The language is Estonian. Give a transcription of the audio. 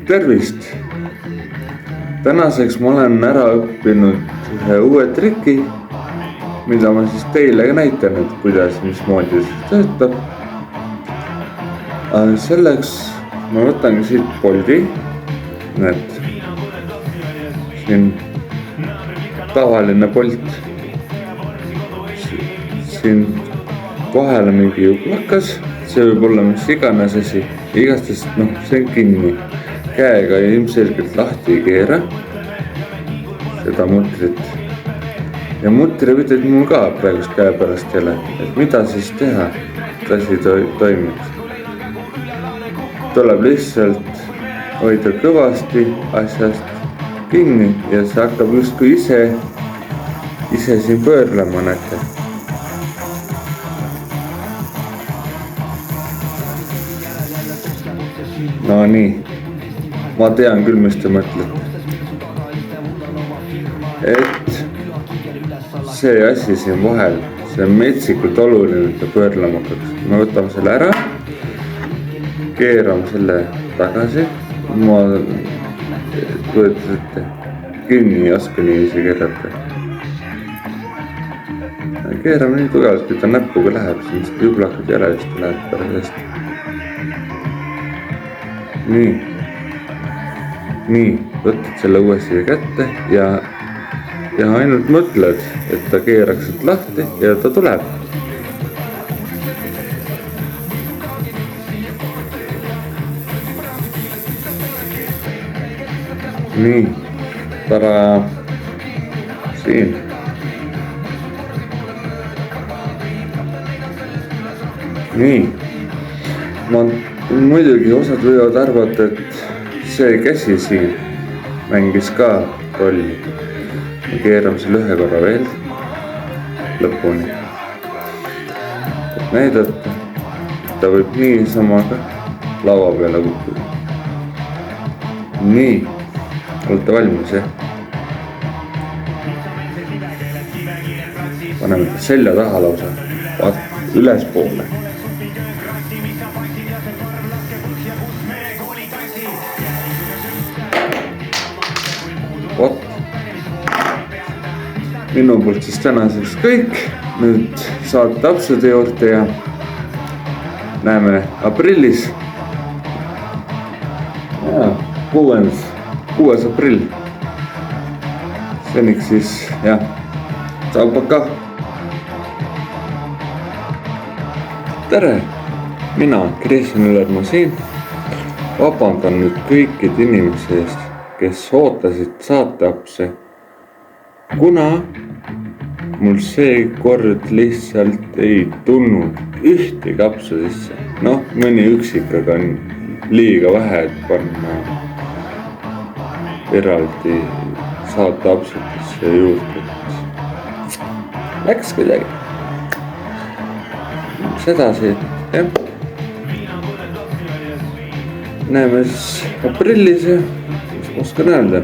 Tervist! Tänaseks ma olen ära õppinud ühe uue triki, mida ma siis teile näitan, et kuidas, mismoodi see töötab. Selleks ma võtangi siit Bolti, näed, siin tavaline Bolt, siin vahele mingi juplakas, see võib olla mis iganes asi, igastest see on kinni, käega ilmselgelt lahti ei keera seda mutrit ja mutrivõtteid mul ka praegust käe pärast ei ole, et mida siis teha, et asi toimiks. Tuleb lihtsalt hoida kõvasti asjast kinni ja see hakkab justkui ise siin pöörlema, näete. No nii, ma tean küll, mis te mõtlete. Et see asi siin vahel, see on metsikult oluline, et ta pöörlema hakkaks. Me võtame selle ära, keerame selle tagasi. Ma kujutate, kinni ei oska niiviisi keerata. Keerame nii tugevalt, kui ta näppuga läheb, siis jublakad jälle just läheb päris hästi. Nii, võtad selle uuesti kätte ja ainult mõtled, et ta keeraks sealt lahti ja ta tuleb. Nii, tara siin. Nii, muidugi osad võivad arvata, et see käsi siin mängis ka rolli. Keerame selle ühe korra veel lõpuni. Et näidata, ta võib niisama ka laua peale kukkuda. Nii, olete valmis, jah? Paneme selja taha lausa, üles poole. Vot, minu poolt siis tänaseks kõik, nüüd saate apsude juurde ja näeme aprillis. 6. aprill. Seniks siis, jah, tšau, paka. Tere, mina, Kristjan Ülermaa siin. Vabandan nüüd kõikide inimese eest, kes ootasid saateapse, kuna mul seekord lihtsalt ei tulnud ühtegi apsu sisse. Mõni üksik, aga on liiga vähe, et panna eraldi saateapsudesse juurde. Läks kuidagi. Sedasi, jah. Näeme siis aprillis ja mis ma oskan öelda.